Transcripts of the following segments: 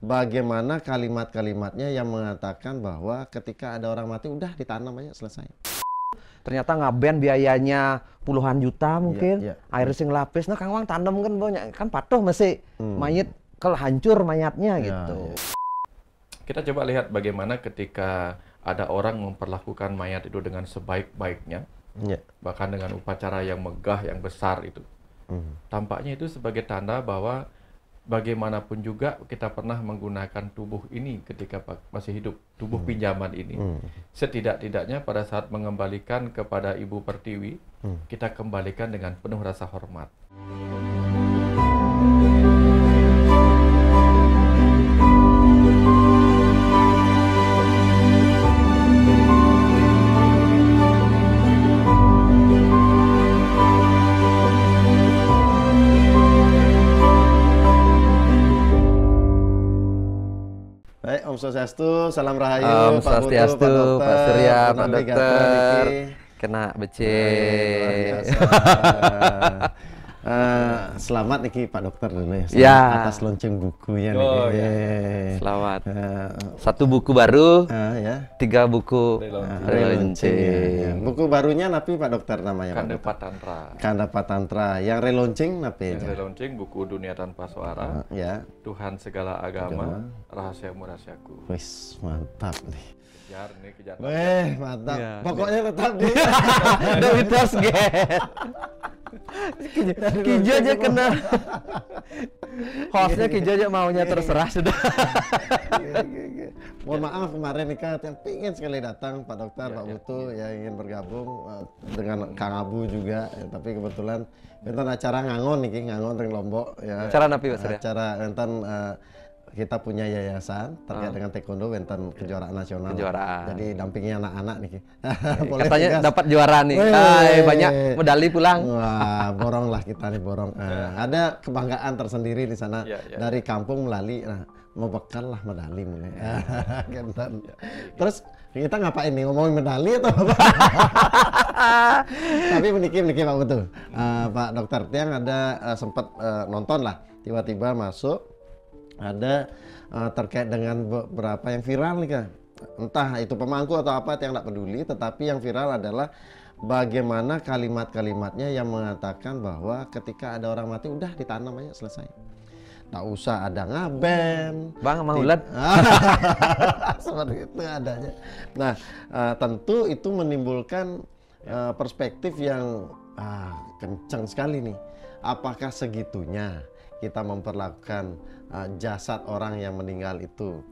bagaimana kalimat-kalimatnya yang mengatakan bahwa ketika ada orang mati udah ditanam aja selesai. Ternyata ngaben biayanya puluhan juta mungkin, Iya. air sing lapis, nah Kang Wang tanam kan banyak, kan patuh masih mayit kalau hancur mayatnya gitu. Kita coba lihat bagaimana ketika ada orang memperlakukan mayat itu dengan sebaik-baiknya, bahkan dengan upacara yang megah, yang besar itu. Tampaknya itu sebagai tanda bahwa bagaimanapun juga kita pernah menggunakan tubuh ini ketika masih hidup, tubuh pinjaman ini. Setidak-tidaknya pada saat mengembalikan kepada Ibu Pertiwi, kita kembalikan dengan penuh rasa hormat. Baik, Om Swastiastu, salam rahayu, Om Pak Putu, Swastiastu, Pak Dokter, Pak Surya, Pak Penampi Gatra, Dokter, Diki. kena Luar becek. biasa. Selamat niki Pak Dokter dulu ya, Ya. atas launching bukunya nih. Oh, ya. Selamat. Satu buku baru, Ya. 3 buku Relaunching. relaunching. Ya. Buku barunya napi Pak Dokter namanya Pak Kanda Dokter? Patantra. Kanda Patantra. Yang relaunching napi Yang aja? relaunching buku Dunia Tanpa Suara, Ya. Tuhan Segala Agama, Rahasiamu Rahasiaku. Wis, mantap nih. Kejar nih, kejar. Weh, mantap. Iya. Pokoknya tetap di Dari target. Kijo aja kena. Hostnya Kijo aja maunya terserah sudah. Mohon maaf kemarin nih Kak, yang pingin sekali datang Pak Dokter, Ya, Pak ya, Putu ya ingin bergabung dengan Kang Abu juga, tapi kebetulan enten acara ngangon nih, ngangon ring Lombok ya. Acara napi, Pak Surya? Acara enten kita punya yayasan terkait dengan taekwondo enten kejuaraan nasional. Kejuaraan. Jadi dampingi anak-anak nih. Boleh Katanya tugas. dapat juara nih. Weh. Hai, banyak medali pulang. Wah, borong lah kita nih borong. Ada kebanggaan tersendiri di sana dari kampung melalui. Nah, mau bekal lah medali mulai. Kenten. Terus kita ngapain nih ngomongin medali atau apa? Tapi meniki Pak Putu. Pak Dokter Tiang ada sempat nonton lah. Tiba-tiba masuk ada terkait dengan beberapa yang viral nih Kak. Entah itu pemangku atau apa yang tidak peduli, tetapi yang viral adalah bagaimana kalimat-kalimatnya yang mengatakan bahwa ketika ada orang mati udah ditanam aja selesai. Tak usah ada ngaben. Bang, mau ulat. Seperti itu adanya. Nah, tentu itu menimbulkan perspektif yang kencang sekali nih. Apakah segitunya kita memperlakukan jasad orang yang meninggal itu?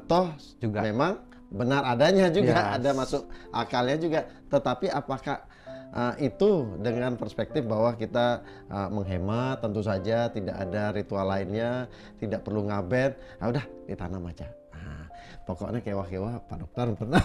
Toh juga memang benar adanya juga, ada masuk akalnya juga. Tetapi apakah itu dengan perspektif bahwa kita menghemat, tentu saja tidak ada ritual lainnya, tidak perlu ngaben, udah ditanam aja. Pokoknya kewah-kewah Pak Dokter pernah.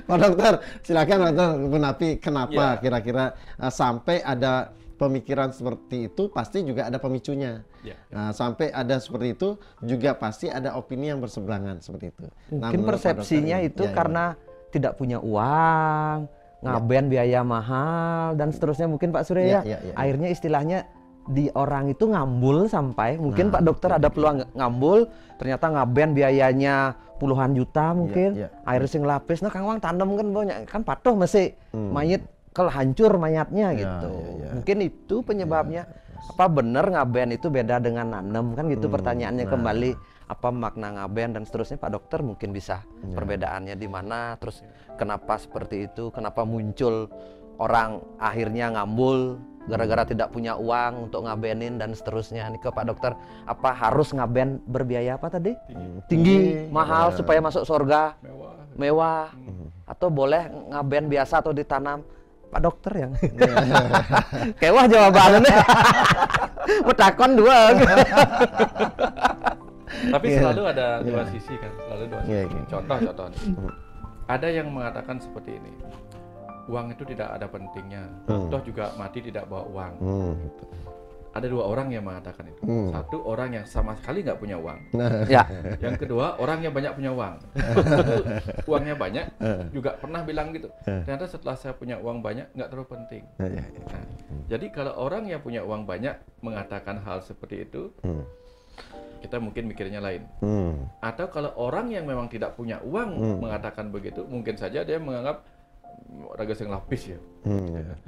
Pak Dokter, silakan Pak Dokter menapi kenapa kira-kira sampai ada pemikiran seperti itu, pasti juga ada pemicunya. Nah, sampai ada seperti itu juga pasti ada opini yang berseberangan seperti itu. Mungkin persepsinya itu karena tidak punya uang, ngaben biaya mahal dan seterusnya mungkin Pak Surya. Akhirnya istilahnya di orang itu ngambul sampai mungkin Pak Dokter ada peluang ngambul, ternyata ngaben biayanya puluhan juta mungkin, air sing lapis, nah Kang Wang tanam kan banyak, kan patuh masih mayit kalau hancur mayatnya gitu. Mungkin itu penyebabnya. Apa benar ngaben itu beda dengan nanem kan gitu pertanyaannya kembali. Apa makna ngaben dan seterusnya Pak Dokter mungkin bisa perbedaannya di mana, terus kenapa seperti itu, kenapa muncul orang akhirnya ngambul gara-gara tidak punya uang untuk ngabenin dan seterusnya. Nih ke Pak Dokter, apa harus ngaben berbiaya apa tadi? Tinggi, mahal supaya masuk surga, mewah. Atau boleh ngaben biasa atau ditanam? Pak Dokter yang kewah jawabannya. Mutakon dua. Tapi selalu ada dua sisi kan, selalu dua sisi. Contoh. Ada yang mengatakan seperti ini. Uang itu tidak ada pentingnya. Toh juga mati tidak bawa uang. Ada dua orang yang mengatakan itu. Satu orang yang sama sekali nggak punya uang. Yang kedua orang yang banyak punya uang. Uangnya banyak juga pernah bilang gitu. Ternyata setelah saya punya uang banyak nggak terlalu penting. Nah, jadi kalau orang yang punya uang banyak mengatakan hal seperti itu, kita mungkin mikirnya lain. Atau kalau orang yang memang tidak punya uang mengatakan begitu, mungkin saja dia menganggap raga sing lapis ya.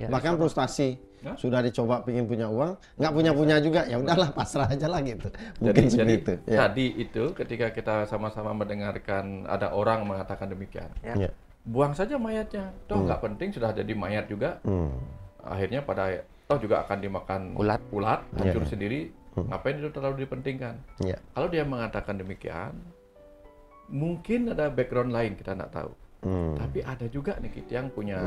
Bahkan frustasi. Sudah dicoba pengen punya uang, nggak punya juga, ya udahlah pasrah aja lah gitu. Mungkin jadi itu. Tadi itu ketika kita sama-sama mendengarkan ada orang mengatakan demikian, buang saja mayatnya, toh nggak penting sudah jadi mayat juga. Akhirnya pada toh juga akan dimakan ulat hancur sendiri. Ngapain itu terlalu dipentingkan? Kalau dia mengatakan demikian, mungkin ada background lain kita nggak tahu. Tapi ada juga nih kita yang punya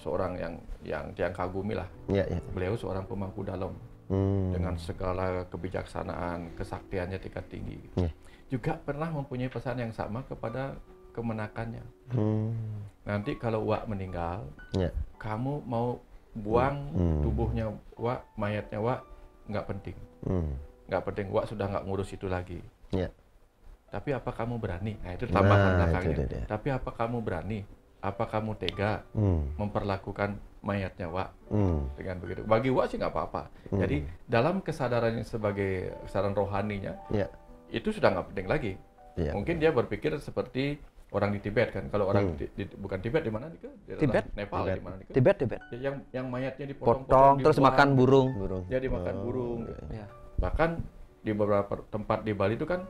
seorang yang kagumi lah. Beliau seorang pemangku dalam dengan segala kebijaksanaan, kesaktiannya tingkat tinggi. Juga pernah mempunyai pesan yang sama kepada kemenakannya. Nanti kalau Wak meninggal, kamu mau buang tubuhnya Wak, mayatnya Wak, nggak penting. Nggak penting, Wak sudah nggak ngurus itu lagi. Tapi apa kamu berani? Nah itu tambahan belakangnya. Tapi apa kamu berani? Apa kamu tega memperlakukan mayatnya Wak dengan begitu? Bagi Wak sih nggak apa-apa. Jadi dalam kesadarannya sebagai kesadaran rohaninya, itu sudah nggak penting lagi. Mungkin dia berpikir seperti orang di Tibet kan. Kalau orang bukan Tibet di mana nih? Tibet, Nepal di mana nih? Tibet. Yang mayatnya dipotong terus makan burung. Dia dimakan burung. Bahkan di beberapa tempat di Bali itu kan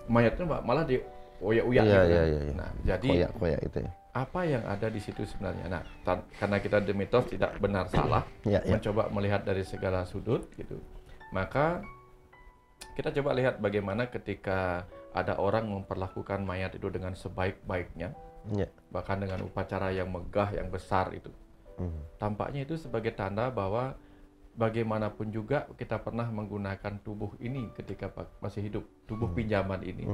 mayatnya malah di oyak-oyak gitu. Nah, jadi koyak itu ya. Apa yang ada di situ sebenarnya? Nah, karena kita the mitos tidak benar salah, mencoba melihat dari segala sudut gitu. Maka kita coba lihat bagaimana ketika ada orang memperlakukan mayat itu dengan sebaik-baiknya, bahkan dengan upacara yang megah, yang besar itu. Tampaknya itu sebagai tanda bahwa bagaimanapun juga kita pernah menggunakan tubuh ini ketika masih hidup, tubuh pinjaman ini.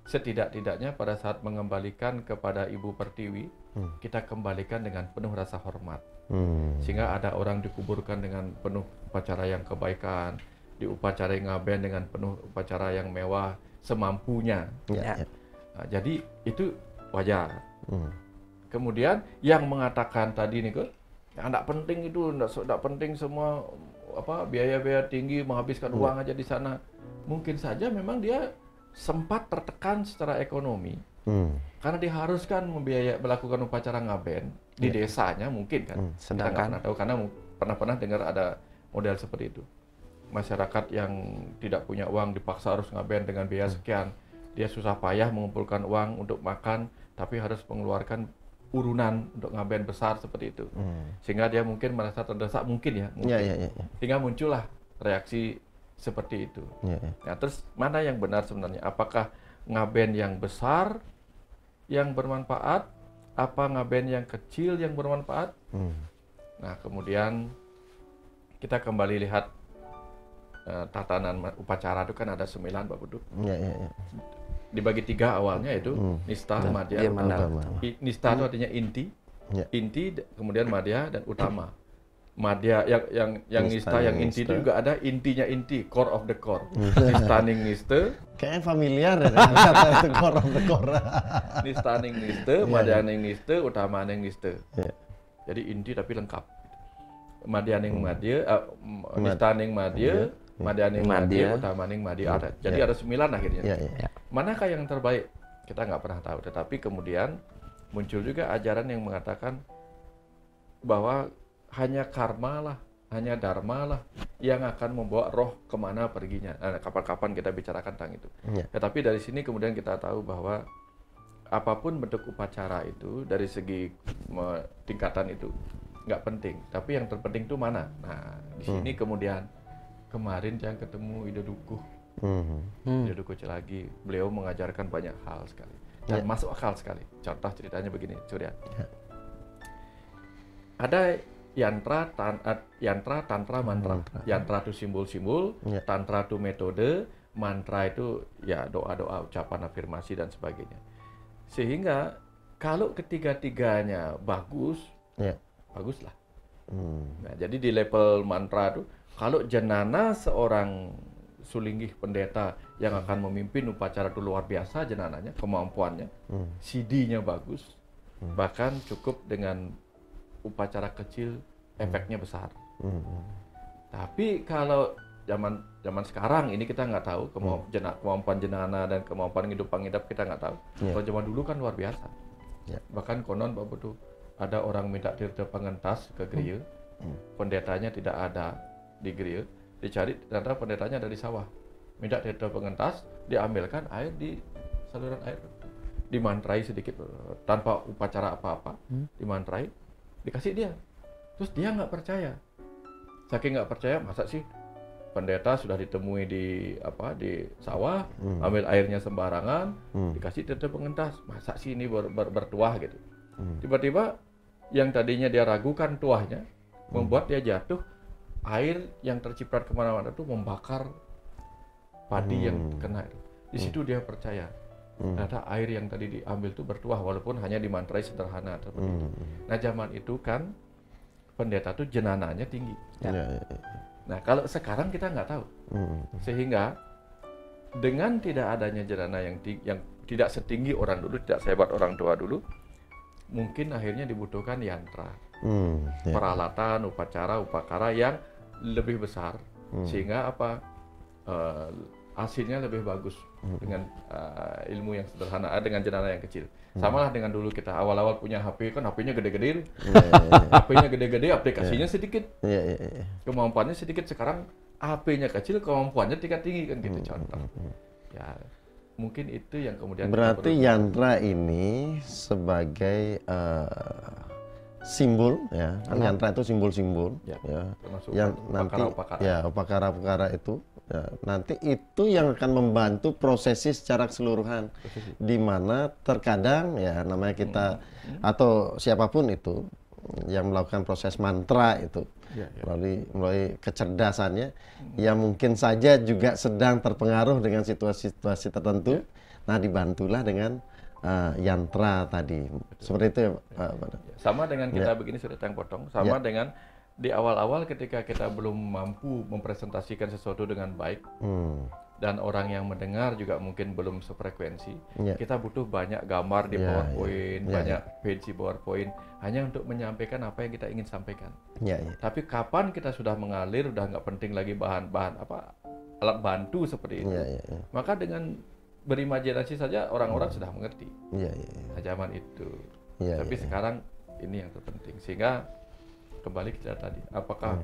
Setidak-tidaknya pada saat mengembalikan kepada Ibu Pertiwi, kita kembalikan dengan penuh rasa hormat. Sehingga ada orang dikuburkan dengan penuh upacara yang kebaikan, diupacara ngaben dengan penuh upacara yang mewah, semampunya. Nah, jadi itu wajar. Kemudian yang mengatakan tadi nih kok, yang tidak penting itu, tidak penting semua biaya-biaya tinggi, menghabiskan uang aja di sana. Mungkin saja memang dia sempat tertekan secara ekonomi karena diharuskan melakukan upacara ngaben di desanya mungkin kan. Kita nggak pernah tahu karena pernah dengar ada model seperti itu. Masyarakat yang tidak punya uang dipaksa harus ngaben dengan biaya sekian. Dia susah payah mengumpulkan uang untuk makan, tapi harus mengeluarkan urunan untuk ngaben besar seperti itu, sehingga dia mungkin merasa terdesak mungkin. Sehingga muncullah reaksi seperti itu. Nah, terus mana yang benar sebenarnya? Apakah ngaben yang besar yang bermanfaat, apa ngaben yang kecil yang bermanfaat? Nah, kemudian kita kembali lihat tatanan upacara itu kan ada 9 Pak Budut. Dibagi 3 awalnya itu nista, madya, utama. Nista itu artinya inti, kemudian madya dan utama. Madya yang nista yang inti itu juga ada intinya inti, core of the core. Nistaning nista. Kayaknya familiar ya kata itu core of the core. Nistaning nista, madyaning nista, utamaning nista. Jadi inti tapi lengkap. Madyaning madya, nistaning madya, madyaning madya, utamaning madya ada. Jadi ada 9 akhirnya. Manakah yang terbaik? Kita nggak pernah tahu. Tetapi kemudian muncul juga ajaran yang mengatakan bahwa hanya karma lah, hanya dharma lah yang akan membawa roh kemana perginya. Nah, kapan-kapan kita bicarakan tentang itu. Tetapi dari sini kemudian kita tahu bahwa apapun bentuk upacara itu dari segi tingkatan itu nggak penting. Tapi yang terpenting itu mana? Nah, di sini kemudian kemarin yang ketemu Ida Dukuh, Ida Dukuh Celagi, beliau mengajarkan banyak hal sekali dan masuk akal sekali. Contoh ceritanya begini, Surya. Ada yantra, tantra, mantra. Yantra itu simbol-simbol, tantra itu metode, mantra itu ya doa-doa, ucapan afirmasi dan sebagainya. Sehingga kalau ketiga-tiganya bagus, baguslah. Nah, jadi di level mantra itu, kalau jenana seorang sulinggih pendeta yang akan memimpin upacara itu luar biasa jenananya, kemampuannya, CD-nya bagus, bahkan cukup dengan upacara kecil efeknya besar. Tapi kalau zaman sekarang ini kita nggak tahu kemampuan jenana dan kemampuan hidup pengidap kita nggak tahu. Kalau zaman dulu kan luar biasa. Bahkan konon Pak Putu ada orang minta tirta pengentas ke gereja, pendetanya tidak ada di gereja, dicari ternyata pendetanya ada di sawah. Minta tirta pengentas, diambilkan air di saluran air, dimantrai sedikit tanpa upacara apa-apa, dimantrai, dikasih dia. Terus dia nggak percaya. Saking nggak percaya, masa sih pendeta sudah ditemui di sawah, ambil airnya sembarangan, dikasih tirta pengentas, masa sih ini bertuah gitu. Tiba-tiba yang tadinya dia ragukan tuahnya, membuat dia jatuh, air yang terciprat kemana-mana itu membakar padi yang kena itu. Di situ dia percaya. Ternyata air yang tadi diambil itu bertuah walaupun hanya dimantrai sederhana seperti itu. Nah zaman itu kan pendeta tuh jenananya tinggi. Nah kalau sekarang kita nggak tahu, sehingga dengan tidak adanya jenana yang tidak setinggi orang dulu, tidak sehebat orang tua dulu, mungkin akhirnya dibutuhkan yantra, peralatan, upakara yang lebih besar, sehingga hasilnya lebih bagus dengan ilmu yang sederhana, dengan jenana yang kecil. Samalah dengan dulu kita awal-awal punya HP, kan HP-nya gede-gede, HP-nya gede-gede, aplikasinya sedikit, kemampuannya sedikit. Sekarang HP-nya kecil, kemampuannya tinggi kan gitu contoh. Ya mungkin itu yang kemudian. Berarti yantra ini sebagai simbol ya, kan yantra itu simbol-simbol ya, yang nanti upakara-upakara itu. Ya, nanti itu yang akan membantu prosesi secara keseluruhan, di mana terkadang ya namanya kita atau siapapun itu yang melakukan proses mantra itu melalui kecerdasannya, ya mungkin saja juga sedang terpengaruh dengan situasi-situasi tertentu. Nah dibantulah dengan yantra tadi, seperti itu ya Pak. Sama dengan kita begini sudah potong, sama dengan di awal-awal ketika kita belum mampu mempresentasikan sesuatu dengan baik, dan orang yang mendengar juga mungkin belum sefrekuensi, kita butuh banyak gambar di PowerPoint, banyak page di PowerPoint, hanya untuk menyampaikan apa yang kita ingin sampaikan. Tapi kapan kita sudah mengalir, udah nggak penting lagi bahan-bahan alat bantu seperti itu, maka dengan berimajinasi saja orang-orang sudah mengerti. Zaman itu. Tapi sekarang ini yang terpenting, sehingga kembali kita tadi, apakah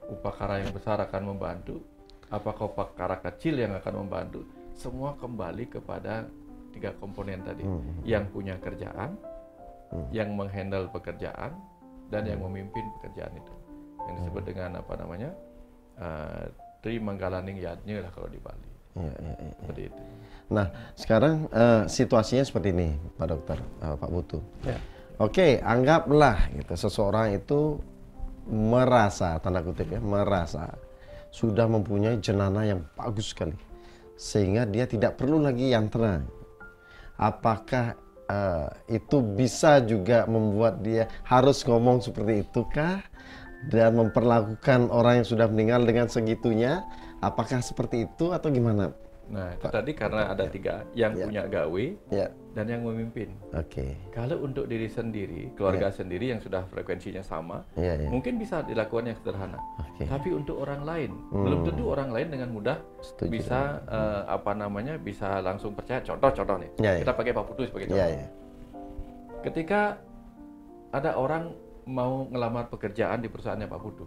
upakara yang besar akan membantu, apakah upakara kecil yang akan membantu, semua kembali kepada 3 komponen tadi, yang punya kerjaan, yang menghandle pekerjaan, dan yang memimpin pekerjaan itu, yang disebut dengan Tri Manggalaning Yadnya lah kalau di Bali. Seperti itu. Nah sekarang situasinya seperti ini Pak Dokter, Pak Putu. Oke, anggaplah gitu, seseorang itu merasa, tanda kutip ya, merasa sudah mempunyai jenana yang bagus sekali, sehingga dia tidak perlu lagi yantra. Apakah itu bisa juga membuat dia harus ngomong seperti itu kah? Dan memperlakukan orang yang sudah meninggal dengan segitunya? Apakah seperti itu atau gimana? Nah, itu tadi karena ada 3, yang punya gawe dan yang memimpin. Kalau untuk diri sendiri, keluarga sendiri yang sudah frekuensinya sama, mungkin bisa dilakukan yang sederhana. Tapi untuk orang lain, belum tentu orang lain dengan mudah bisa bisa langsung percaya. Contoh nih, kita pakai Pak Putu sebagai contoh. Ketika ada orang mau ngelamar pekerjaan di perusahaannya Pak Putu,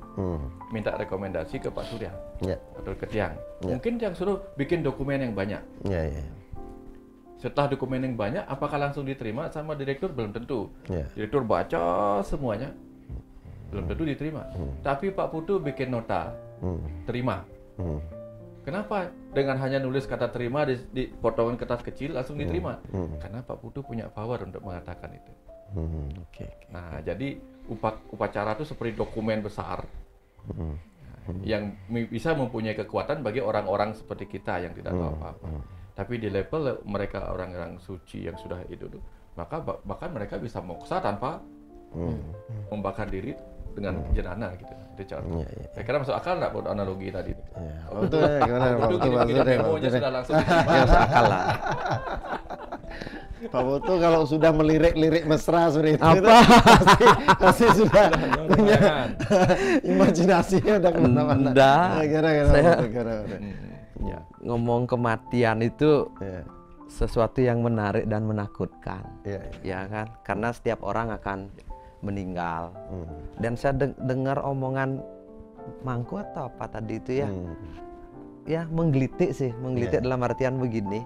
minta rekomendasi ke Pak Surya atau ke Tiang, mungkin Tiang suruh bikin dokumen yang banyak. Setelah dokumen yang banyak, apakah langsung diterima sama direktur? Belum tentu. Direktur baca semuanya, belum tentu diterima. Tapi Pak Putu bikin nota terima. Kenapa? Dengan hanya nulis kata terima di potongan kertas kecil langsung diterima. Karena Pak Putu punya power untuk mengatakan itu. Nah, jadi upacara itu seperti dokumen besar yang bisa mempunyai kekuatan bagi orang-orang seperti kita yang tidak tahu apa-apa. Tapi di level mereka orang-orang suci yang sudah itu, maka bahkan mereka bisa moksa tanpa membakar diri dengan jenana gitu. Itu contoh. Saya kira masuk akal nggak analogi tadi? Betul ya, gimana Pak Putu? Sudah langsung masuk akal lah. Pak Putu kalau sudah melirik-lirik mesra seperti itu, Apa? pasti sudah punya imajinasinya udah kemana-mana. Enggak. Saya Ya. ngomong kematian itu Ya. sesuatu yang menarik dan menakutkan, Ya. ya kan? Karena setiap orang akan meninggal. Dan saya dengar omongan Mangku atau apa tadi itu ya, ya menggelitik sih, menggelitik dalam artian begini.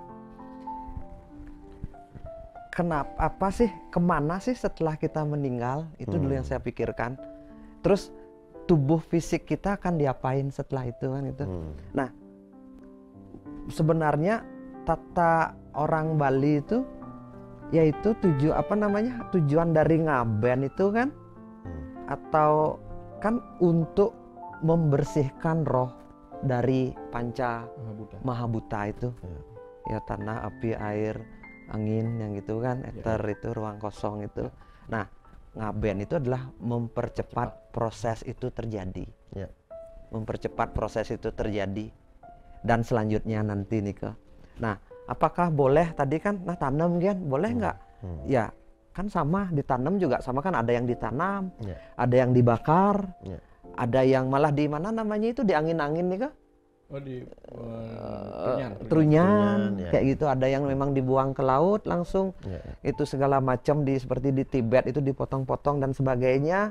Kenapa, apa sih, kemana sih setelah kita meninggal? Itu dulu yang saya pikirkan. Terus tubuh fisik kita akan diapain setelah itu kan itu. Nah, sebenarnya tata orang Bali itu yaitu tujuan dari ngaben itu kan, atau kan untuk membersihkan roh dari panca mahabuta itu. Ya, tanah, api, air, angin yang gitu kan, ether itu ruang kosong itu. Nah, ngaben itu adalah mempercepat proses itu terjadi. Mempercepat proses itu terjadi. Dan selanjutnya nanti nih ke. Nah, apakah boleh tadi kan tanam kan? Boleh nggak? Ya, kan sama ditanam juga sama kan, ada yang ditanam, ada yang dibakar, ada yang malah di mana namanya itu di angin-angin nih ke? Oh, di trunyan kayak gitu. Ada yang memang dibuang ke laut langsung, itu segala macam seperti di Tibet itu dipotong-potong dan sebagainya.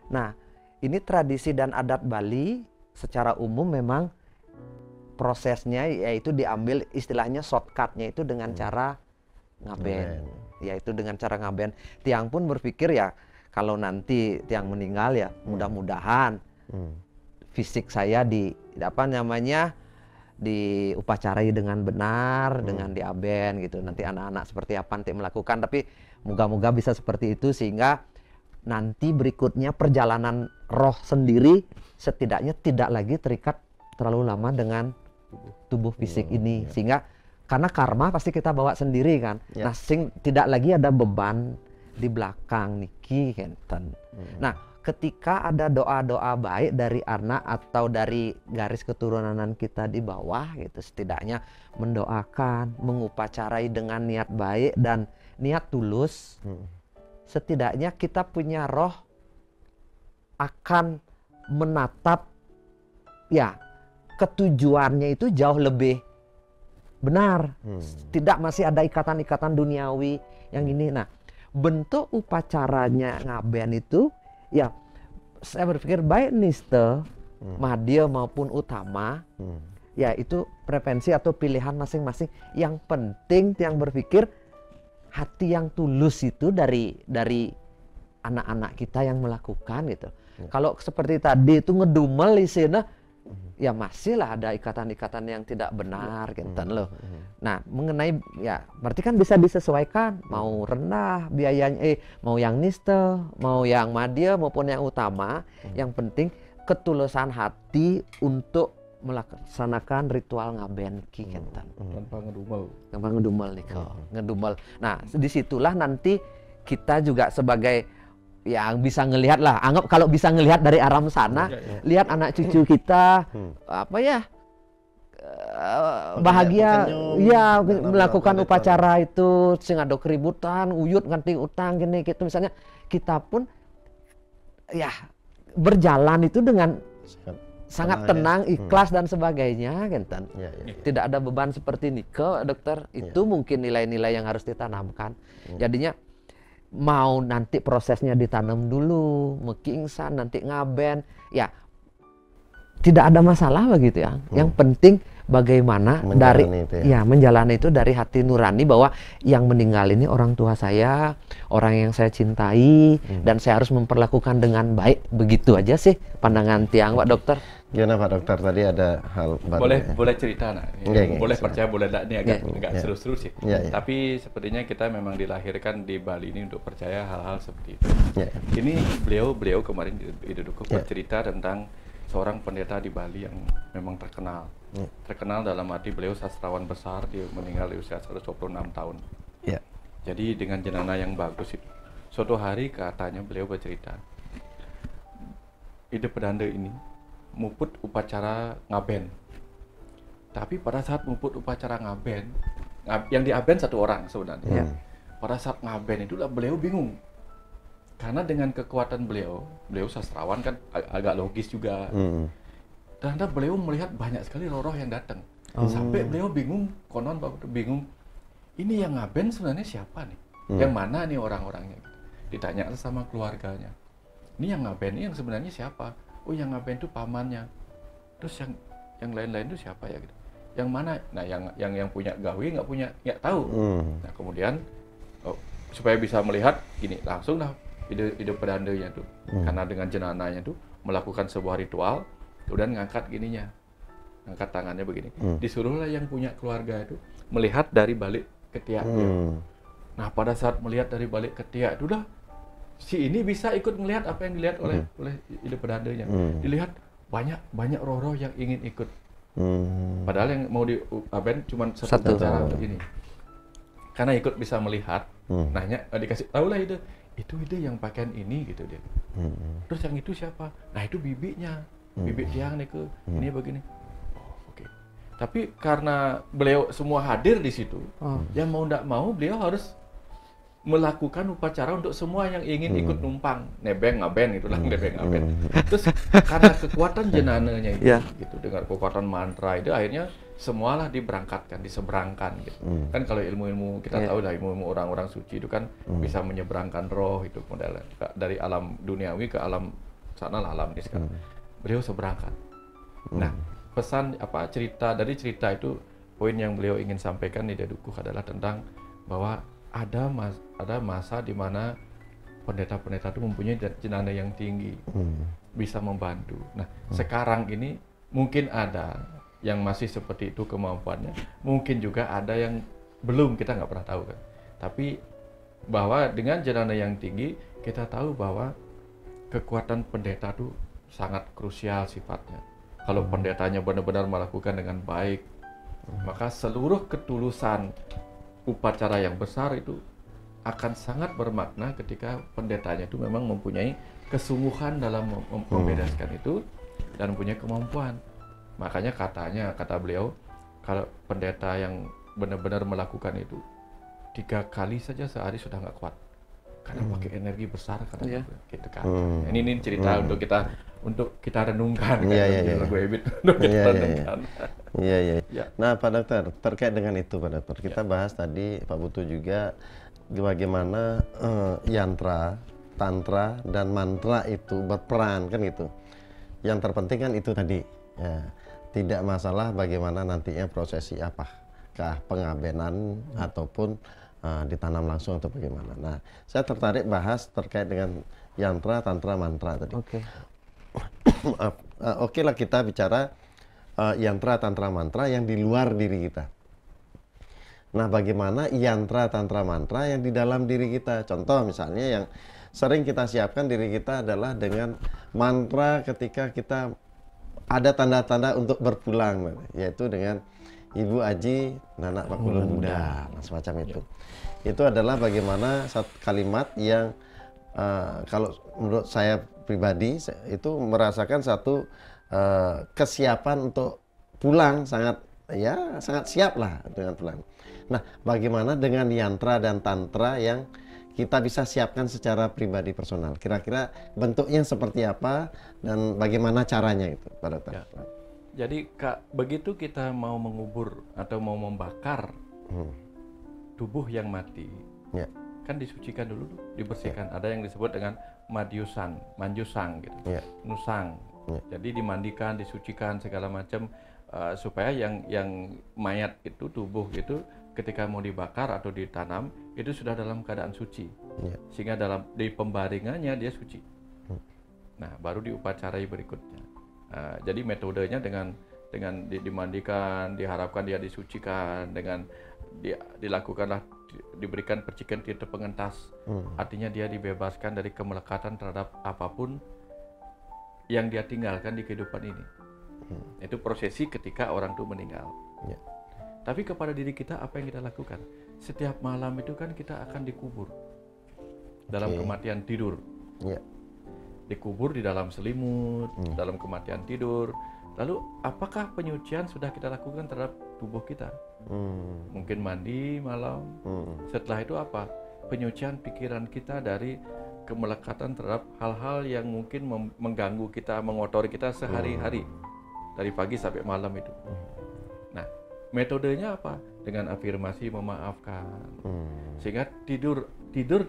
Nah, ini tradisi dan adat Bali secara umum memang prosesnya yaitu diambil istilahnya shortcutnya itu dengan cara ngaben, yaitu dengan cara ngaben. Tiang pun berpikir ya kalau nanti tiang meninggal ya mudah-mudahan fisik saya diupacarai dengan benar, dengan diaben gitu. Nanti anak-anak seperti apa nanti melakukan, tapi moga-moga bisa seperti itu sehingga nanti berikutnya perjalanan roh sendiri setidaknya tidak lagi terikat terlalu lama dengan tubuh fisik ini, sehingga karena karma pasti kita bawa sendiri kan. Nah, tidak lagi ada beban di belakang niki kenten. Nah, ketika ada doa-doa baik dari anak atau dari garis keturunan kita di bawah gitu, setidaknya mendoakan, mengupacarai dengan niat baik dan niat tulus, setidaknya kita punya roh akan menatap ya ketujuannya itu jauh lebih benar. Tidak masih ada ikatan-ikatan duniawi yang ini. Nah, bentuk upacaranya ngaben itu ya saya berpikir baik niste, madya maupun utama, ya itu preferensi atau pilihan masing-masing. Yang penting yang berpikir hati yang tulus itu dari anak-anak kita yang melakukan gitu. Kalau seperti tadi itu ngedumel isinya, ya masih lah ada ikatan-ikatan yang tidak benar gitu loh. Nah, mengenai ya berarti kan bisa disesuaikan, mau rendah biayanya, mau yang niste, mau yang madya maupun yang utama. Yang penting ketulusan hati untuk melaksanakan ritual ngaben ki kenten. Tanpa ngedumel nih ngedumel. Nah, disitulah nanti kita juga sebagai yang bisa ngelihat lah, anggap kalau bisa ngelihat dari alam sana, lihat anak cucu kita apa ya bahagia ya melakukan upacara itu, sing ada keributan, uyut nganti utang gini gitu misalnya, kita pun ya berjalan itu dengan sangat tenang, ikhlas dan sebagainya kan. Tidak ada beban seperti ini ke dokter. Itu mungkin nilai-nilai yang harus ditanamkan. Jadinya mau nanti prosesnya ditanam dulu, mekingsan, nanti ngaben, ya tidak ada masalah begitu ya. Yang penting bagaimana menjalani itu dari hati nurani bahwa yang meninggal ini orang tua saya, orang yang saya cintai, dan saya harus memperlakukan dengan baik. Begitu aja sih pandangan tiang, Pak Dokter. Gimana Pak Dokter, tadi ada hal baru boleh cerita nak. Boleh percaya boleh tidak, ini agak seru-seru sih. Tapi sepertinya kita memang dilahirkan di Bali ini untuk percaya hal-hal seperti itu. Ini beliau kemarin di Dukuh bercerita tentang seorang pendeta di Bali yang memang terkenal. Terkenal dalam arti beliau sastrawan besar, dia meninggal di usia 126 tahun. Jadi dengan jenana yang bagus itu. Suatu hari katanya beliau bercerita, ide pedanda ini muput upacara ngaben. Tapi pada saat muput upacara ngaben, yang diaben satu orang sebenarnya. pada saat ngaben itulah beliau bingung. Karena dengan kekuatan beliau sastrawan kan agak logis juga. Ternyata beliau melihat banyak sekali roh-roh yang datang. Sampai beliau bingung, konon waktu bingung, ini yang ngaben sebenarnya siapa nih? Yang mana nih orang-orangnya? Ditanya sama keluarganya. Ini yang ngaben ini yang sebenarnya siapa? Oh, yang ngaben itu pamannya. Terus yang lain-lain itu siapa ya gitu? Yang mana? Nah, yang punya gawe nggak tahu. Nah, kemudian supaya bisa melihat gini, langsung lah ide pedandanya tuh. Karena dengan jenazahnya tuh melakukan sebuah ritual, kemudian ngangkat gininya. Ngangkat tangannya begini. Disuruhlah yang punya keluarga itu melihat dari balik ketiak dia. Nah, pada saat melihat dari balik ketiak itu dah si ini bisa ikut melihat apa yang dilihat oleh ide pedandanya. Dilihat banyak roh-roh yang ingin ikut. Padahal yang mau diaben cuma satu cara untuk ini. Karena ikut bisa melihat, nanya dikasih tahu lah itu ide yang pakaian ini gitu dia. Terus yang itu siapa? Nah, itu bibinya, bibi tiang nih ini begini. Oh, oke. Tapi karena beliau semua hadir di situ, yang mau tidak mau beliau harus melakukan upacara untuk semua yang ingin ikut numpang, nebeng ngaben itulah nebeng ngaben. Terus karena kekuatan jenazahnya itu, gitu, dengan kekuatan mantra itu akhirnya semualah diberangkatkan, diseberangkan gitu. Kan kalau ilmu-ilmu kita tahu lah ilmu-ilmu orang-orang suci itu kan bisa menyeberangkan roh itu modelnya dari alam duniawi ke alam sana lah alam ini sekarang. Beliau seberangkan. Nah, pesan dari cerita itu poin yang beliau ingin sampaikan di Dadukuh adalah tentang bahwa ada masa di mana pendeta-pendeta itu mempunyai jenazah yang tinggi, bisa membantu. Nah, sekarang ini mungkin ada yang masih seperti itu kemampuannya, mungkin juga ada yang belum, kita nggak pernah tahu kan. Tapi bahwa dengan jenazah yang tinggi, kita tahu bahwa kekuatan pendeta itu sangat krusial sifatnya. Kalau pendetanya benar-benar melakukan dengan baik, maka seluruh ketulusan upacara yang besar itu akan sangat bermakna ketika pendetanya itu memang mempunyai kesungguhan dalam membereskan itu dan punya kemampuan. Makanya kata beliau, kalau pendeta yang benar-benar melakukan itu 3 kali saja sehari sudah nggak kuat, karena pakai energi besar katanya, gitu kan. Ini cerita untuk kita renungkan, Nah, Pak Dokter, terkait dengan itu, Pak Dokter, kita bahas tadi, Pak Putu juga bagaimana yantra, tantra, dan mantra itu berperan kan gitu. Yang terpenting kan itu tadi, tidak masalah bagaimana nantinya prosesi apakah pengabenan ataupun ditanam langsung atau bagaimana. Nah, saya tertarik bahas terkait dengan yantra, tantra, mantra tadi. Oke lah kita bicara yantra, tantra, mantra yang di luar diri kita. Nah, bagaimana yantra, tantra, mantra yang di dalam diri kita? Contoh misalnya yang sering kita siapkan diri kita adalah dengan mantra ketika kita ada tanda-tanda untuk berpulang, yaitu dengan Ibu Aji Nanak Pakulun Buddha, semacam itu. Itu adalah bagaimana satu kalimat yang kalau menurut saya pribadi itu merasakan satu kesiapan untuk pulang, sangat siap lah dengan pulang. Nah, bagaimana dengan yantra dan tantra yang kita bisa siapkan secara pribadi personal? Kira-kira bentuknya seperti apa dan bagaimana caranya itu, Pak Dokter? Jadi begitu kita mau mengubur atau mau membakar tubuh yang mati, kan disucikan dulu, dibersihkan. Ada yang disebut dengan manjusang gitu, nusang. Jadi dimandikan, disucikan segala macam supaya yang mayat itu, tubuh itu ketika mau dibakar atau ditanam itu sudah dalam keadaan suci, sehingga di pembaringannya dia suci. Nah, baru diupacarai berikutnya. Jadi metodenya dengan dimandikan, diharapkan dia disucikan, dengan dilakukanlah diberikan percikan tirta pengentas, artinya dia dibebaskan dari kemelekatan terhadap apapun yang dia tinggalkan di kehidupan ini. Itu prosesi ketika orang itu meninggal. Tapi kepada diri kita apa yang kita lakukan? Setiap malam itu kan kita akan dikubur dalam kematian tidur. Dikubur di dalam selimut, dalam kematian tidur. Lalu apakah penyucian sudah kita lakukan terhadap tubuh kita? Mungkin mandi malam. Setelah itu apa? penyucian pikiran kita dari kemelekatan terhadap hal-hal yang mungkin mengganggu kita, mengotori kita sehari-hari dari pagi sampai malam itu. Nah, metodenya apa? Dengan afirmasi memaafkan. Sehingga tidur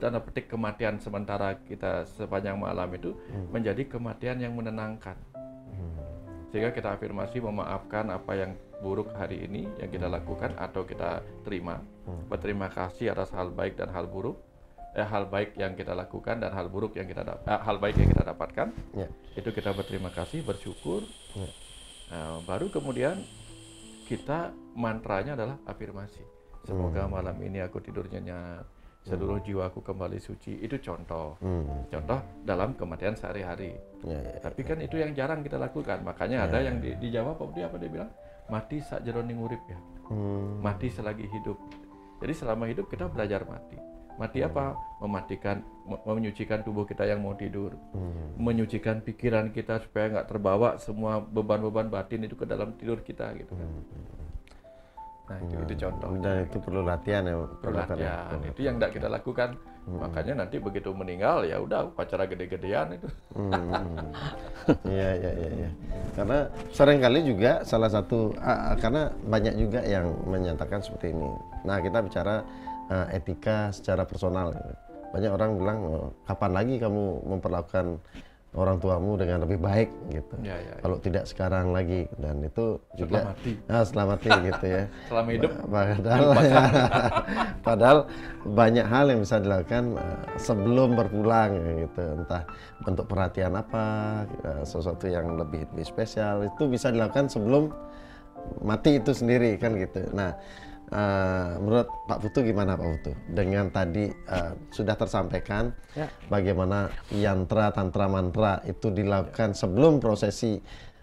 tanda petik kematian sementara kita sepanjang malam itu menjadi kematian yang menenangkan. Sehingga kita afirmasi memaafkan apa yang buruk hari ini yang kita lakukan atau kita terima. Berterima kasih atas hal baik dan hal buruk. Hal baik yang kita lakukan dan hal buruk yang hal baik yang kita dapatkan. Itu kita berterima kasih, bersyukur. Baru kemudian kita mantranya adalah afirmasi. Semoga malam ini aku tidur nyenyak, seluruh jiwaku kembali suci. Itu contoh. Contoh dalam kematian sehari-hari. Tapi kan itu yang jarang kita lakukan. Makanya ada yang dijawab apa dia bilang? Mati sak jeroning urip ya. Mati selagi hidup. Jadi selama hidup kita belajar mati. Mati apa? Menyucikan tubuh kita yang mau tidur. Menyucikan pikiran kita supaya nggak terbawa semua beban-beban batin itu ke dalam tidur kita gitu kan. Nah, itu contoh. Dan itu perlu latihan ya. Perlu latihan. Itu yang tidak kita lakukan. Makanya nanti begitu meninggal ya udah upacara gede-gedean itu. Iya. Karena seringkali juga salah satu karena banyak juga yang menyatakan seperti ini. Nah, kita bicara etika secara personal. Banyak orang bilang, kapan lagi kamu memperlakukan orang tuamu dengan lebih baik gitu. Kalau tidak sekarang lagi, dan itu juga setelah mati gitu ya. Selama hidup. Padahal banyak hal yang bisa dilakukan sebelum berpulang gitu. Entah bentuk perhatian apa, sesuatu yang lebih spesial itu bisa dilakukan sebelum mati itu sendiri kan gitu. Nah, menurut Pak Putu gimana Pak Putu? Dengan tadi sudah tersampaikan bagaimana yantra, tantra, mantra itu dilakukan sebelum prosesi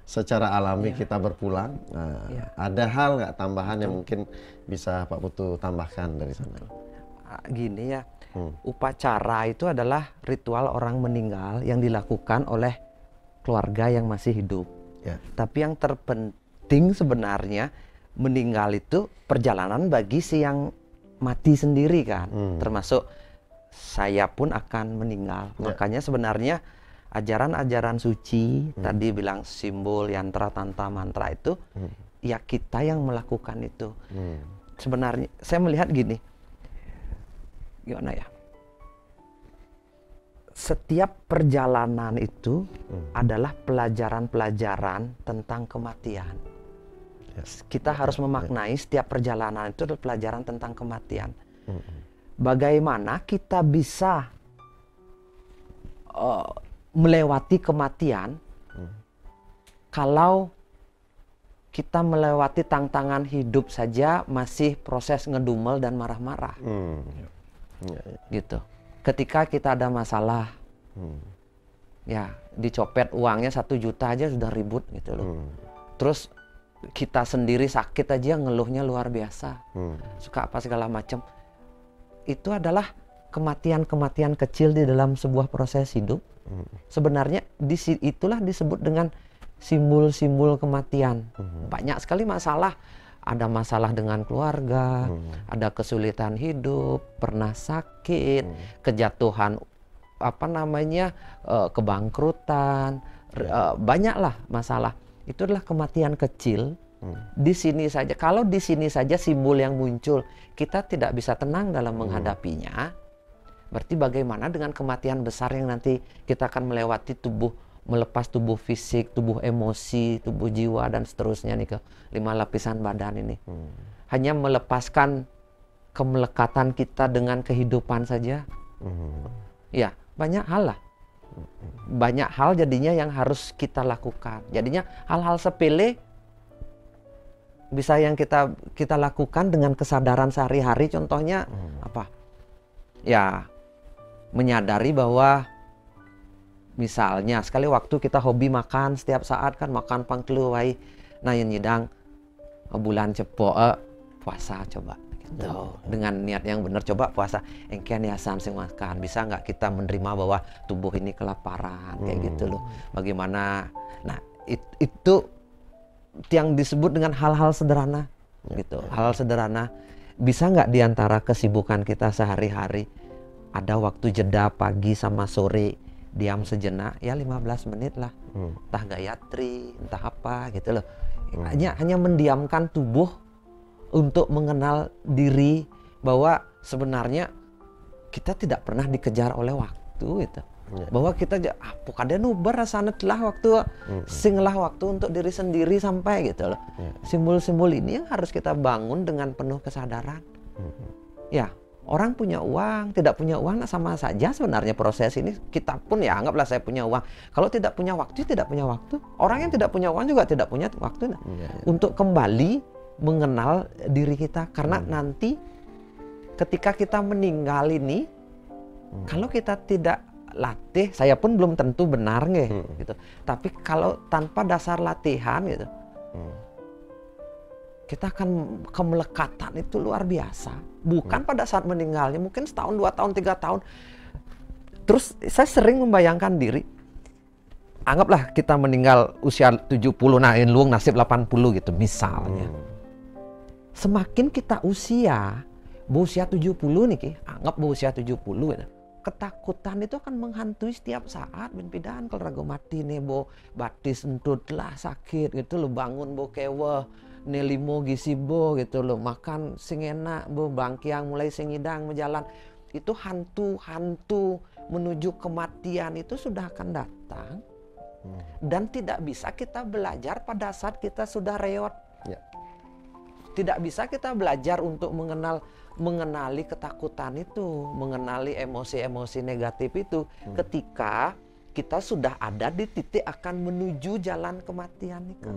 secara alami kita berpulang. Ada hal nggak tambahan yang mungkin bisa Pak Putu tambahkan dari sana? Gini ya, upacara itu adalah ritual orang meninggal yang dilakukan oleh keluarga yang masih hidup. Tapi yang terpenting sebenarnya meninggal itu perjalanan bagi si yang mati sendiri kan, termasuk saya pun akan meninggal. Makanya sebenarnya ajaran-ajaran suci tadi bilang simbol, yantra, tantra, mantra itu ya kita yang melakukan itu. Sebenarnya saya melihat gini, gimana ya? Setiap perjalanan itu adalah pelajaran-pelajaran tentang kematian. Kita harus memaknai setiap perjalanan itu adalah pelajaran tentang kematian. Bagaimana kita bisa melewati kematian kalau kita melewati tantangan hidup saja masih proses ngedumel dan marah-marah. Gitu. Ketika kita ada masalah, ya dicopet uangnya 1 juta aja sudah ribut gitu loh. Terus kita sendiri sakit aja ngeluhnya luar biasa, suka apa segala macam. Itu adalah kematian-kematian kecil di dalam sebuah proses hidup. Sebenarnya itulah disebut dengan simbol-simbol kematian. Banyak sekali masalah. Ada masalah dengan keluarga, ada kesulitan hidup, pernah sakit, kejatuhan kebangkrutan, banyaklah masalah. Itu adalah kematian kecil. Di sini saja, kalau di sini saja simbol yang muncul, kita tidak bisa tenang dalam menghadapinya. Berarti bagaimana dengan kematian besar yang nanti kita akan melewati melepas tubuh fisik, tubuh emosi, tubuh jiwa dan seterusnya nih ke 5 lapisan badan ini. Hanya melepaskan kemelekatan kita dengan kehidupan saja. Ya, banyak hal lah. Banyak hal jadinya yang harus kita lakukan. Jadinya hal-hal sepele bisa yang kita lakukan dengan kesadaran sehari-hari. Contohnya apa? Ya, menyadari bahwa misalnya sekali waktu kita hobi makan setiap saat kan, makan pangkelu wai nah yang nyidang bulan cepo puasa coba. Dengan niat yang benar coba puasa engkian niasan sing makan, bisa nggak kita menerima bahwa tubuh ini kelaparan kayak gitu loh. Bagaimana? Nah itu yang disebut dengan hal-hal sederhana gitu. Hal sederhana bisa nggak diantara kesibukan kita sehari-hari ada waktu jeda pagi sama sore, diam sejenak, ya 15 menit lah. Entah gayatri, entah apa gitu loh. Hanya mendiamkan tubuh untuk mengenal diri bahwa sebenarnya kita tidak pernah dikejar oleh waktu gitu. Bahwa kita pokoknya nubar rasanya telah waktu singlah waktu untuk diri sendiri sampai gitu loh. Simbol-simbol ini yang harus kita bangun dengan penuh kesadaran. Ya, orang punya uang, tidak punya uang sama saja sebenarnya proses ini. Kita pun ya anggaplah saya punya uang. Kalau tidak punya waktu, tidak punya waktu. Orang yang tidak punya uang juga tidak punya waktu untuk kembali mengenal diri kita. Karena nanti ketika kita meninggal ini, kalau kita tidak latih, saya pun belum tentu benar gitu. Tapi kalau tanpa dasar latihan gitu, kita akan kemelekatan itu luar biasa. Bukan pada saat meninggalnya, mungkin setahun, 2 tahun, 3 tahun. Terus saya sering membayangkan diri, anggaplah kita meninggal usia 70, nah luang nasib 80 gitu misalnya. Semakin kita usia 70 nih, anggap usia 70 gitu. Ketakutan itu akan menghantui setiap saat. Benpidan kalau ragu mati nih bo batis entut lah sakit gitu lo, bangun bo kewa nelimo gisi bo gitu lo, makan sing enak bo bangkiang mulai sing hidang menjalan. Itu hantu menuju kematian itu sudah akan datang. Dan tidak bisa kita belajar pada saat kita sudah reot. Tidak bisa kita belajar untuk mengenali ketakutan itu, mengenali emosi-emosi negatif itu ketika kita sudah ada di titik akan menuju jalan kematian itu.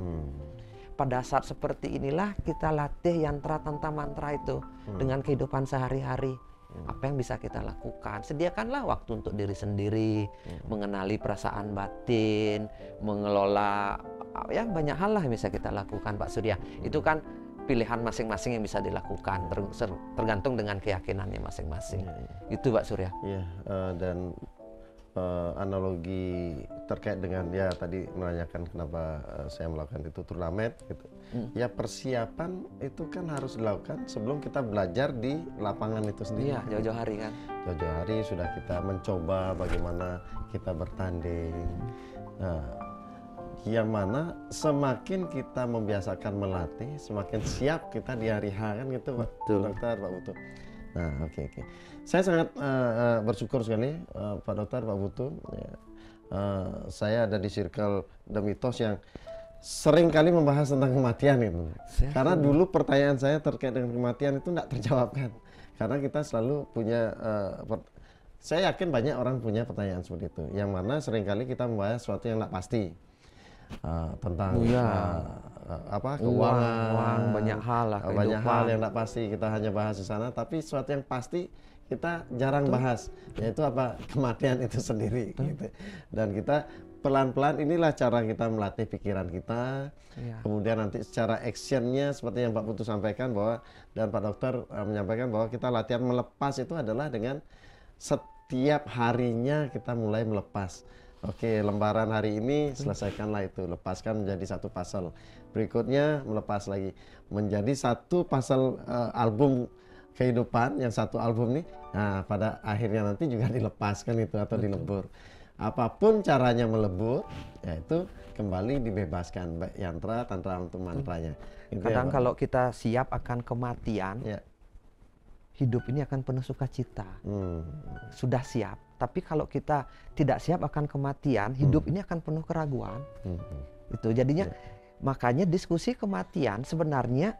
Pada saat seperti inilah kita latih yantra tantra mantra itu dengan kehidupan sehari-hari. Apa yang bisa kita lakukan? Sediakanlah waktu untuk diri sendiri, mengenali perasaan batin, mengelola ya banyak hal lah yang bisa kita lakukan, Pak Surya. Itu kan pilihan masing-masing yang bisa dilakukan, tergantung dengan keyakinannya masing-masing. Itu Pak Surya. Iya, dan analogi terkait dengan ya tadi menanyakan kenapa saya melakukan itu turnamen gitu. Ya persiapan itu kan harus dilakukan sebelum kita belajar di lapangan itu sendiri. Iya, jauh-jauh hari kan. Jauh-jauh hari sudah kita mencoba bagaimana kita bertanding. Nah, yang mana semakin kita membiasakan melatih, semakin siap kita di hari H kan gitu Pak Dokter, Pak Putu. Nah oke. Saya sangat bersyukur sekali Pak Dokter, Pak Putu. Saya ada di circle The Mitos yang sering kali membahas tentang kematian itu. Karena dulu pertanyaan saya terkait dengan kematian itu tidak terjawabkan. Karena kita selalu punya, saya yakin banyak orang punya pertanyaan seperti itu. Yang mana seringkali kita membahas sesuatu yang tidak pasti. Tentang keuangan, banyak hal lah, banyak hal yang tidak pasti kita hanya bahas di sana, tapi sesuatu yang pasti kita jarang bahas, yaitu apa, kematian itu sendiri gitu. Dan kita pelan-pelan inilah cara kita melatih pikiran kita. Kemudian nanti secara actionnya seperti yang Pak Putu sampaikan bahwa, dan Pak Dokter menyampaikan bahwa kita latihan melepas itu adalah dengan setiap harinya kita mulai melepas. Oke, lembaran hari ini selesaikanlah itu, lepaskan menjadi satu pasal. Berikutnya melepas lagi menjadi satu pasal album kehidupan, yang satu album nih. Nah, pada akhirnya nanti juga dilepaskan itu atau dilebur. Apapun caranya melebur, yaitu kembali dibebaskan, baik yantra, tantra, untuk mantranya. Kadang kalau kita siap akan kematian, hidup ini akan penuh sukacita. Sudah siap. Tapi kalau kita tidak siap akan kematian, hidup ini akan penuh keraguan. Itu jadinya makanya diskusi kematian sebenarnya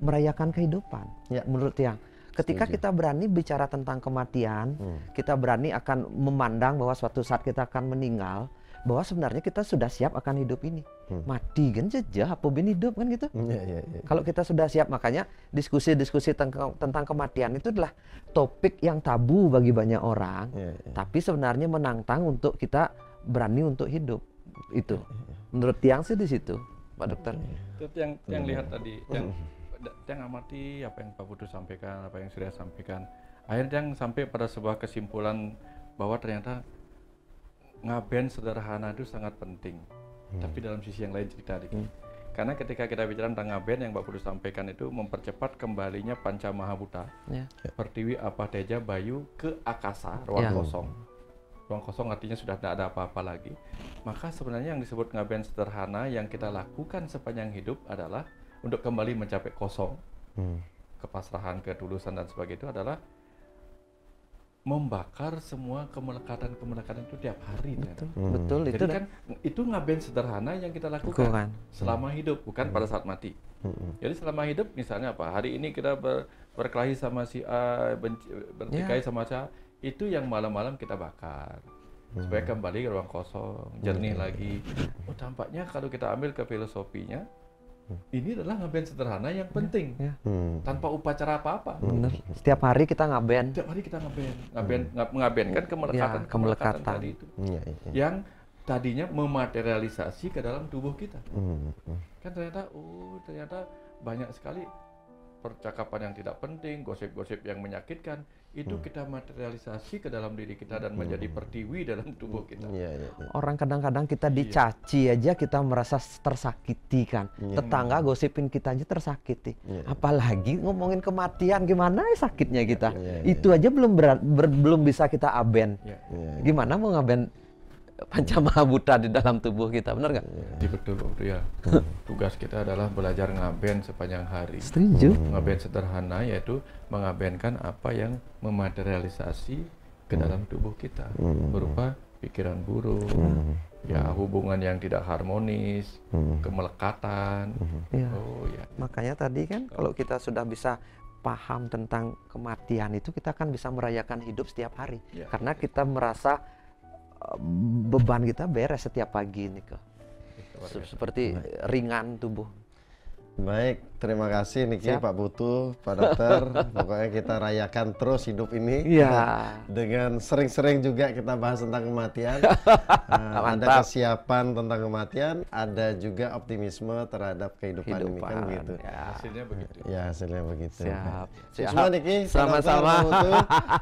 merayakan kehidupan. Menurut yang ketika kita berani bicara tentang kematian, kita berani akan memandang bahwa suatu saat kita akan meninggal, bahwa sebenarnya kita sudah siap akan hidup ini. Mati kan jejah, apa bin hidup kan gitu. Kalau kita sudah siap, makanya diskusi-diskusi tentang kematian itu adalah topik yang tabu bagi banyak orang. Tapi sebenarnya menantang untuk kita berani untuk hidup. Itu menurut Tiang sih di situ, Pak Dokter. Itu yang lihat tadi, yang amati apa yang Pak Putu sampaikan, apa yang Surya sampaikan. Akhirnya yang sampai pada sebuah kesimpulan bahwa ternyata ngaben sederhana itu sangat penting. Tapi dalam sisi yang lain cerita dikit. Karena ketika kita bicara tentang ngaben yang Mbak Putu sampaikan itu mempercepat kembalinya panca mahabhuta, pertiwi, apa, teja, bayu ke akasa, ruang kosong. Ruang kosong artinya sudah tidak ada apa-apa lagi. Maka sebenarnya yang disebut ngaben sederhana yang kita lakukan sepanjang hidup adalah untuk kembali mencapai kosong, kepasrahan, ketulusan dan sebagainya itu adalah membakar semua kemelekatan itu tiap hari. Betul. Jadi kan itu ngaben sederhana yang kita lakukan selama hidup, bukan pada saat mati. Jadi selama hidup misalnya apa? Hari ini kita berkelahi sama si A, bertikai sama si A, itu yang malam-malam kita bakar. Supaya kembali ke ruang kosong, jernih lagi. Oh, tampaknya kalau kita ambil ke filosofinya, ini adalah ngaben sederhana yang penting, tanpa upacara apa-apa. Benar. Setiap hari kita ngaben. Setiap hari kita mengabenkan kemelekatan tadi itu, yang tadinya mematerialisasi ke dalam tubuh kita. Kan ternyata banyak sekali percakapan yang tidak penting, gosip-gosip yang menyakitkan, itu kita materialisasi ke dalam diri kita dan menjadi pertiwi dalam tubuh kita. Orang kadang-kadang kita dicaci aja kita merasa tersakiti kan. Tetangga gosipin kita aja tersakiti. Apalagi ngomongin kematian, gimana sakitnya kita. Itu aja belum bisa kita aben. Gimana mau ngaben panca mahabhuta di dalam tubuh kita, benar nggak? Betul, ya. Tugas kita adalah belajar ngaben sepanjang hari. Setuju. Ngaben sederhana yaitu mengabenkan apa yang mematerialisasi ke dalam tubuh kita, berupa pikiran buruk, ya hubungan yang tidak harmonis, kemelekatan. Makanya tadi kan kalau kita sudah bisa paham tentang kematian itu, kita kan bisa merayakan hidup setiap hari, karena kita merasa beban kita beres setiap pagi nih kok. Seperti ringan tubuh. Baik, terima kasih Niki, Pak Putu, Pak Dokter. Pokoknya kita rayakan terus hidup ini. Dengan sering-sering juga kita bahas tentang kematian. Ada kesiapan tentang kematian, ada juga optimisme terhadap kehidupan ini kan gitu. Hasilnya begitu. Ya, hasilnya begitu. Siap. Semua Niki, sama-sama.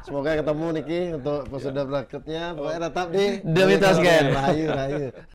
Semoga ketemu Niki untuk episode berikutnya. Pokoknya tetap di The Mitos Gen. Rahayu.